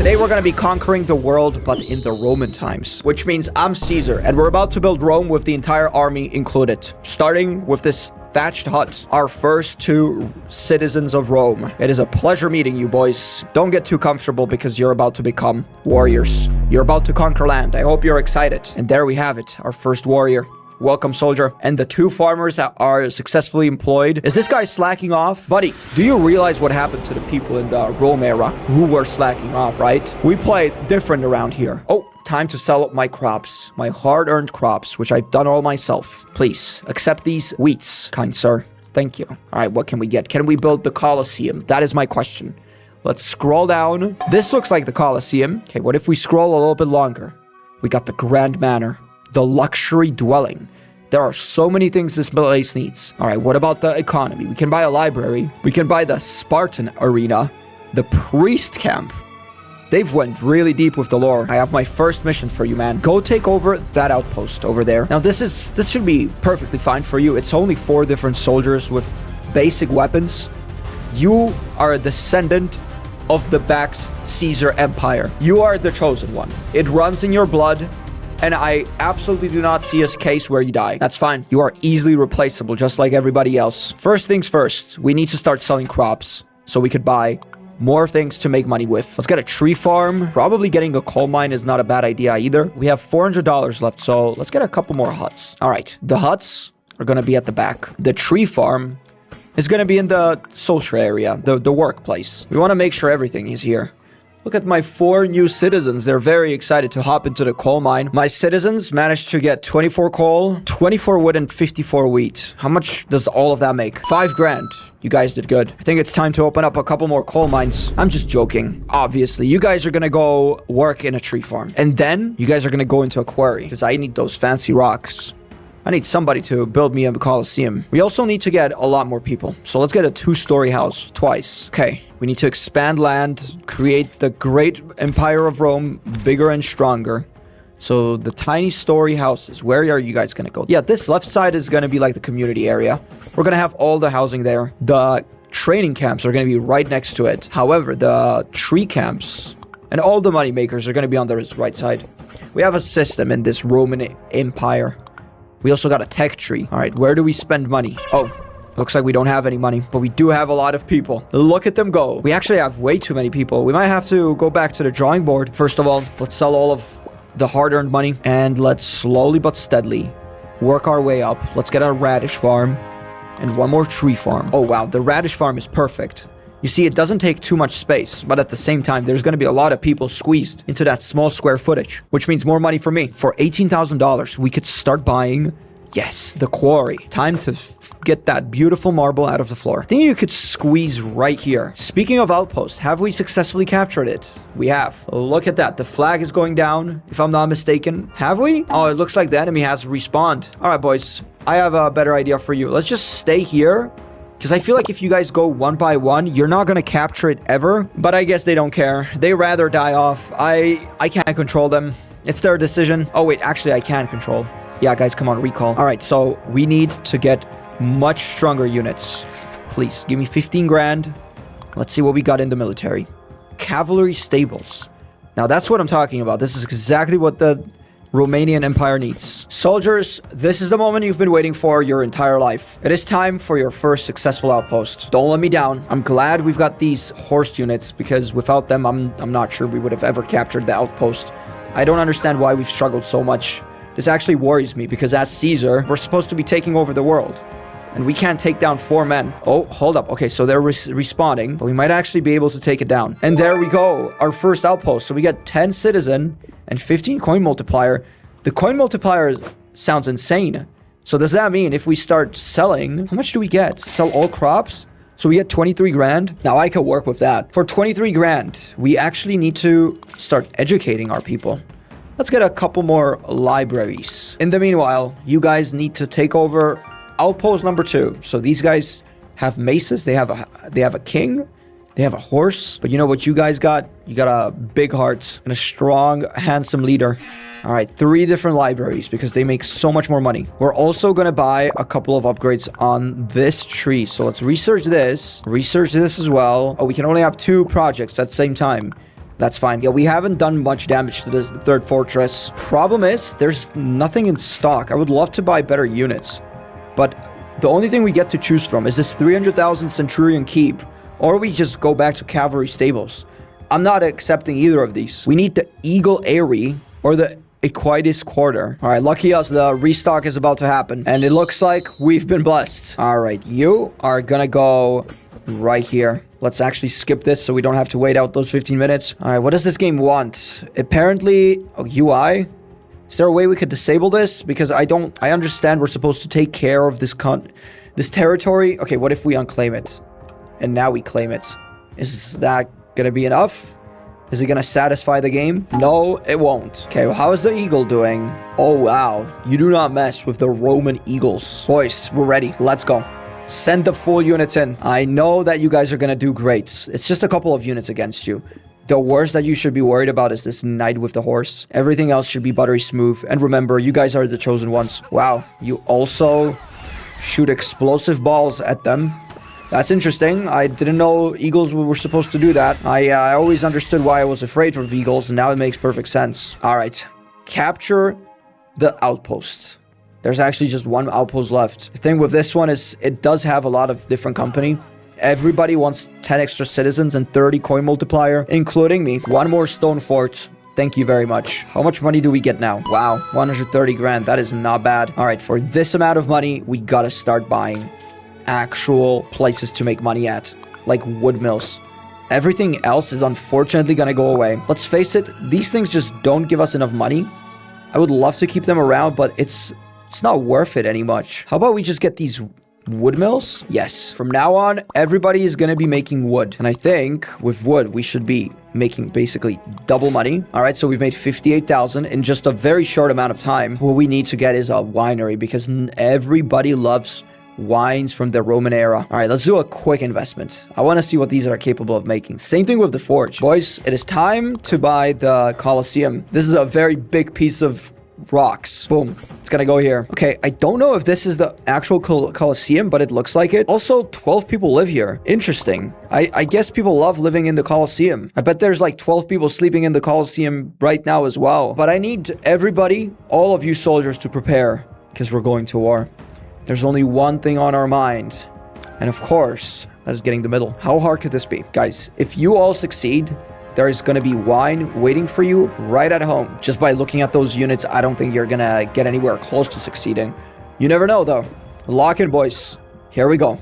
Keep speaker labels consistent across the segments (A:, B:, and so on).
A: Today we're going to be conquering the world, but in the Roman times, which means I'm Caesar, and we're about to build Rome with the entire army included, starting with this thatched hut, our first 2 citizens of Rome. It is a pleasure meeting you boys. Don't get too comfortable because you're about to become warriors. You're about to conquer land. I hope you're excited. And there we have it, our first warrior. Welcome, soldier. And the 2 farmers that are successfully employed. Is this guy slacking off? Buddy, do you realize what happened to the people in the Rome era who were slacking off, right? We play different around here. Oh, time to sell my crops. My hard-earned crops, which I've done all myself. Please, accept these wheats, kind sir. Thank you. All right, what can we get? Can we build the coliseum? That is my question. Let's scroll down. This looks like the coliseum. Okay, what if we scroll a little bit longer? We got the grand manor. The luxury dwelling. There are so many things this place needs. All right, what about the economy? We can buy a library. We can buy the Spartan arena. The priest camp. They've went really deep with the lore. I have my first mission for you, man. Go take over that outpost over there. Now, this should be perfectly fine for you. It's only 4 different soldiers with basic weapons. You are a descendant of the Caesar Empire. You are the chosen one. It runs in your blood. And I absolutely do not see a case where you die. That's fine. You are easily replaceable, just like everybody else. First things first, we need to start selling crops so we could buy more things to make money with. Let's get a tree farm. Probably getting a coal mine is not a bad idea either. We have $400 left, so let's get a couple more huts. All right, the huts are going to be at the back. The tree farm is going to be in the social area, the workplace. We want to make sure everything is here. Look at my 4 new citizens. They're very excited to hop into the coal mine. My citizens managed to get 24 coal, 24 wood, and 54 wheat. How much does all of that make? 5 grand. You guys did good. I think it's time to open up a couple more coal mines. I'm just joking. Obviously, you guys are gonna go work in a tree farm. And then you guys are gonna go into a quarry because I need those fancy rocks. I need somebody to build me a coliseum. We also need to get a lot more people. So let's get a 2-story house twice. Okay, we need to expand land, create the great empire of Rome bigger and stronger. So the tiny story houses, where are you guys gonna go? Yeah, this left side is gonna be like the community area. We're gonna have all the housing there. The training camps are gonna be right next to it. However, the tree camps and all the money makers are gonna be on the right side. We have a system in this Roman Empire. We also got a tech tree. All right, where do we spend money? Oh, looks like we don't have any money, but we do have a lot of people. Look at them go. We actually have way too many people. We might have to go back to the drawing board. First of all, let's sell all of the hard-earned money, and let's slowly but steadily work our way up. Let's get a radish farm and 1 more tree farm. Oh, wow, the radish farm is perfect. You see, it doesn't take too much space, but at the same time, there's going to be a lot of people squeezed into that small square footage, which means more money for me. For $18,000, we could start buying, yes, the quarry. Time to get that beautiful marble out of the floor. I think you could squeeze right here. Speaking of outpost, have we successfully captured it? We have. Look at that. The flag is going down, if I'm not mistaken. Have we? Oh, it looks like the enemy has respawned. All right, boys. I have a better idea for you. Let's just stay here. Because I feel like if you guys go 1 by 1, you're not going to capture it ever. But I guess they don't care. They rather die off. I can't control them. It's their decision. Oh, wait. Actually, I can control. Yeah, guys, come on. Recall. All right. So we need to get much stronger units. Please, give me 15 grand. Let's see what we got in the military. Cavalry stables. Now, that's what I'm talking about. This is exactly what the Romanian Empire needs. Soldiers, this is the moment you've been waiting for your entire life. It is time for your first successful outpost. Don't let me down. I'm glad we've got these horse units because without them, I'm not sure we would have ever captured the outpost. I don't understand why we've struggled so much. This actually worries me because as Caesar, we're supposed to be taking over the world. And we can't take down 4 men. Oh, hold up. Okay, so they're respawning, but we might actually be able to take it down. And there we go. Our first outpost. So we get 10 citizen and 15 coin multiplier. The coin multiplier sounds insane. So does that mean if we start selling, how much do we get? Sell all crops? So we get 23 grand. Now I could work with that. For 23 grand, we actually need to start educating our people. Let's get a couple more libraries. In the meanwhile, you guys need to take over outpost number 2. So these guys have maces. They have a king. They have a horse. But you know what you guys got? You got a big heart and a strong, handsome leader. All right, 3 different libraries because they make so much more money. We're also going to buy a couple of upgrades on this tree. So let's research this as well. Oh, we can only have 2 projects at the same time. That's fine. Yeah, we haven't done much damage to this third fortress. Problem is, there's nothing in stock. I would love to buy better units. But the only thing we get to choose from is this 300,000 Centurion Keep. Or we just go back to Cavalry Stables. I'm not accepting either of these. We need the Eagle Eyrie or the Equitis Quarter. All right, lucky us, the restock is about to happen. And it looks like we've been blessed. All right, you are gonna go right here. Let's actually skip this so we don't have to wait out those 15 minutes. All right, what does this game want? Apparently, UI. Is there a way we could disable this? Because I understand we're supposed to take care of this territory. Okay, what if we unclaim it? And now we claim it. Is that gonna be enough? Is it gonna satisfy the game? No, it won't. Okay, well, how is the eagle doing? Oh, wow. You do not mess with the Roman eagles. Boys, we're ready. Let's go. Send the full units in. I know that you guys are gonna do great. It's just a couple of units against you. The worst that you should be worried about is this knight with the horse. Everything else should be buttery smooth. And remember, you guys are the chosen ones. Wow, you also shoot explosive balls at them. That's interesting. I didn't know eagles were supposed to do that. I always understood why I was afraid of eagles, and now it makes perfect sense. All right, capture the outpost. There's actually just one outpost left. The thing with this one is it does have a lot of different company. Everybody wants 10 extra citizens and 30 coin multiplier, including me. One more stone fort. Thank you very much. How much money do we get now? Wow, 130 grand. That is not bad. All right, for this amount of money, we gotta start buying actual places to make money at, like wood mills. Everything else is unfortunately gonna go away. Let's face it, these things just don't give us enough money. I would love to keep them around, but it's not worth it any much. How about we just get these wood mills? Yes. From now on, everybody is going to be making wood. And I think with wood, we should be making basically double money. All right, so we've made 58,000 in just a very short amount of time. What we need to get is a winery because everybody loves wines from the Roman era. All right, let's do a quick investment. I want to see what these are capable of making. Same thing with the forge. Boys, it is time to buy the coliseum. This is a very big piece of rocks. Boom. It's gonna go here. Okay, I don't know if this is the actual coliseum, but it looks like it. Also, 12 people live here. Interesting. I guess people love living in the coliseum. I bet there's like 12 people sleeping in the coliseum right now as well. But I need everybody, all of you soldiers, to prepare because we're going to war. There's only one thing on our mind. And of course, that is getting the middle. How hard could this be? Guys, if you all succeed, there is going to be wine waiting for you right at home. Just by looking at those units, I don't think you're going to get anywhere close to succeeding. You never know, though. Lock in, boys. Here we go.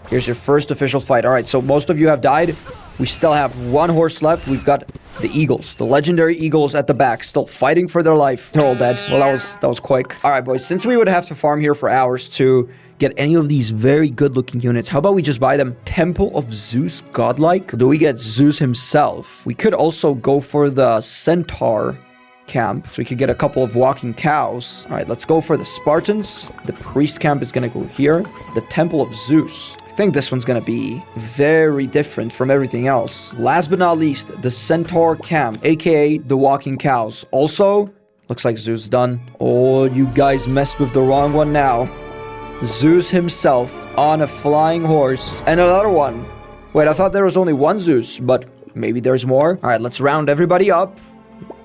A: Here's your first official fight. All right, so most of you have died. We still have one horse left. We've got the eagles, the legendary eagles at the back, still fighting for their life. They're all dead. Well, that was quick. All right, boys, since we would have to farm here for hours to get any of these very good-looking units, how about we just buy them? Temple of Zeus Godlike? Do we get Zeus himself? We could also go for the Centaur camp, so we could get a couple of walking cows. All right, let's go for the Spartans. The priest camp is gonna go here. The Temple of Zeus. I think this one's gonna be very different from everything else. Last but not least, the Centaur camp, aka the walking cows. Also, looks like Zeus done. Oh, you guys messed with the wrong one now. Zeus himself on a flying horse. And another one. Wait, I thought there was only one Zeus, but maybe there's more. All right, let's round everybody up.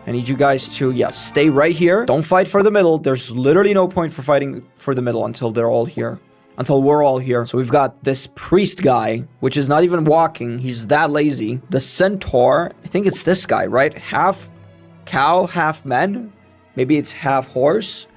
A: I need you guys to, yeah, stay right here. Don't fight for the middle. There's literally no point for fighting for the middle until they're all here. Until we're all here. So we've got this priest guy, which is not even walking. He's that lazy. The centaur, I think it's this guy, right? Half cow, half man. Maybe it's half horse.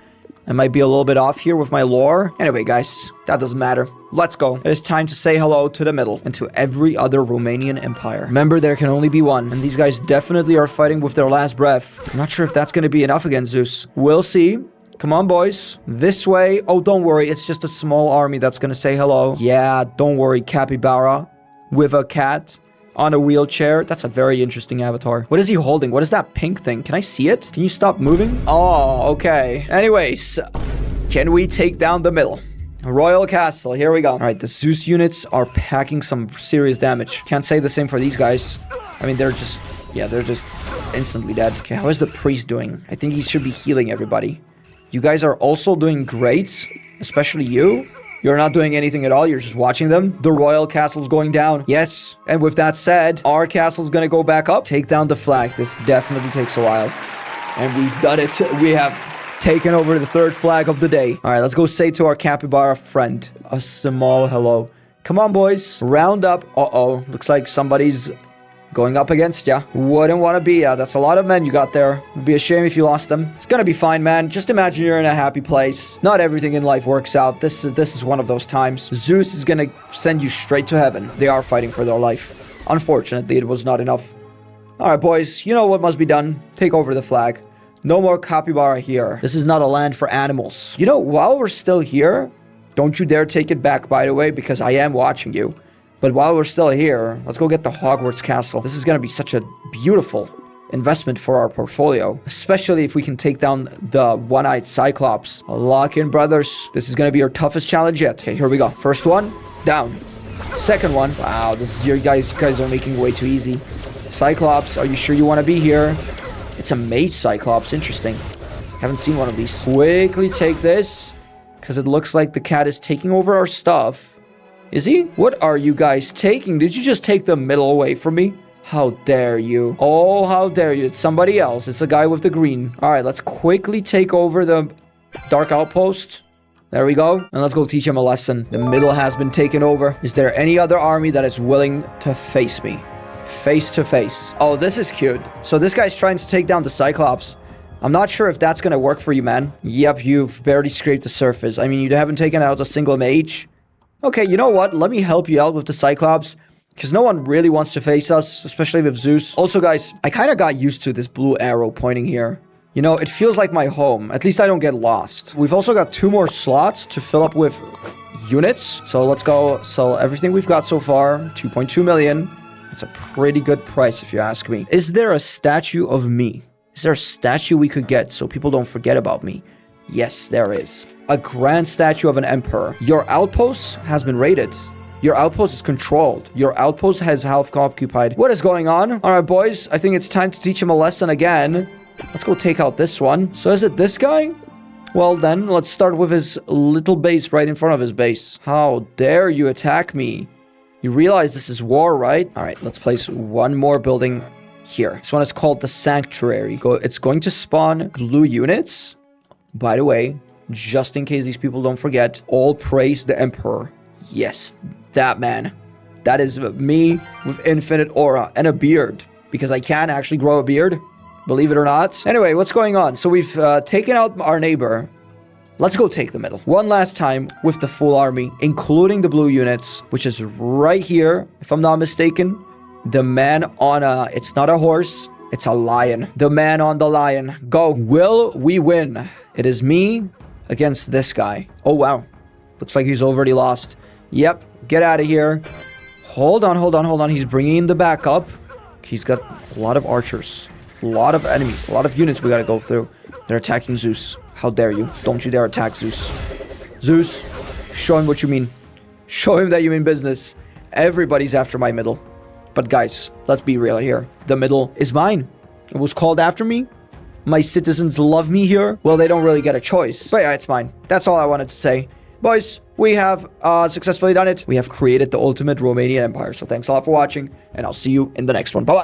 A: I might be a little bit off here with my lore. Anyway, guys, that doesn't matter. Let's go. It is time to say hello to the middle and to every other Romanian empire. Remember, there can only be one, and these guys definitely are fighting with their last breath. I'm not sure if that's going to be enough against Zeus. We'll see. Come on, boys. This way. Oh, don't worry. It's just a small army that's going to say hello. Yeah, don't worry, capybara with a cat on a wheelchair. That's a very interesting avatar. What is he holding? What is that pink thing? Can I see it? Can you stop moving? Oh, okay. Anyways, can we take down the middle? Royal Castle. Here we go. All right, the Zeus units are packing some serious damage. Can't say the same for these guys. I mean, they're just instantly dead. Okay, how is the priest doing? I think he should be healing everybody. You guys are also doing great, especially you. You're not doing anything at all. You're just watching them. The royal castle's going down. Yes. And with that said, our castle's gonna go back up. Take down the flag. This definitely takes a while. And we've done it. We have taken over the third flag of the day. All right, let's go say to our capybara friend a small hello. Come on, boys. Round up. Uh-oh. Looks like somebody's going up against ya. Wouldn't want to be ya. That's a lot of men you got there. It'd be a shame if you lost them. It's gonna be fine, man. Just imagine you're in a happy place. Not everything in life works out. This is one of those times. Zeus is gonna send you straight to heaven. They are fighting for their life. Unfortunately, it was not enough. All right, boys. You know what must be done. Take over the flag. No more capybara here. This is not a land for animals. You know, while we're still here, don't you dare take it back, by the way, because I am watching you. But while we're still here, let's go get the Hogwarts castle. This is going to be such a beautiful investment for our portfolio, especially if we can take down the one-eyed Cyclops. Lock in, brothers. This is going to be our toughest challenge yet. Okay, here we go. First one, down. Second one. Wow, this is you guys are making it way too easy. Cyclops, are you sure you want to be here? It's a mage Cyclops. Interesting. Haven't seen one of these. Quickly take this, because it looks like the cat is taking over our stuff. Is he? What are you guys taking? Did you just take the middle away from me? How dare you? Oh, how dare you? It's somebody else. It's a guy with the green. All right, let's quickly take over the Dark Outpost. There we go. And let's go teach him a lesson. The middle has been taken over. Is there any other army that is willing to face me? Face to face. Oh, this is cute. So this guy's trying to take down the Cyclops. I'm not sure if that's gonna work for you, man. Yep, you've barely scraped the surface. I mean, you haven't taken out a single mage. Okay, you know what? Let me help you out with the Cyclops, because no one really wants to face us, especially with Zeus. Also, guys, I kind of got used to this blue arrow pointing here. You know, it feels like my home. At least I don't get lost. We've also got 2 more slots to fill up with units. So let's go sell everything we've got so far. 2.2 million. That's a pretty good price, if you ask me. Is there a statue of me? Is there a statue we could get so people don't forget about me? Yes, there is. A grand statue of an emperor. Your outpost has been raided. Your outpost is controlled. Your outpost has health occupied. What is going on? All right, boys. I think it's time to teach him a lesson again. Let's go take out this one. So is it this guy? Well, then, let's start with his little base right in front of his base. How dare you attack me? You realize this is war, right? All right, let's place one more building here. This one is called the Sanctuary. It's going to spawn blue units. By the way, just in case these people don't forget, all praise the Emperor. Yes, that man. That is me with infinite aura and a beard, because I can actually grow a beard, believe it or not. Anyway, what's going on? So we've taken out our neighbor. Let's go take the middle. One last time with the full army, including the blue units, which is right here, if I'm not mistaken. The man on it's not a horse, it's a lion. The man on the lion. Go. Will we win? It is me against this guy. Oh, wow. Looks like he's already lost. Yep. Get out of here. Hold on. He's bringing in the backup. He's got a lot of archers. A lot of enemies. A lot of units we gotta go through. They're attacking Zeus. How dare you? Don't you dare attack Zeus. Zeus, show him what you mean. Show him that you mean business. Everybody's after my middle. But guys, let's be real here. The middle is mine. It was called after me. My citizens love me here. Well, they don't really get a choice. But yeah, it's mine. That's all I wanted to say. Boys, we have successfully done it. We have created the ultimate Romanian empire. So thanks a lot for watching, and I'll see you in the next one. Bye-bye.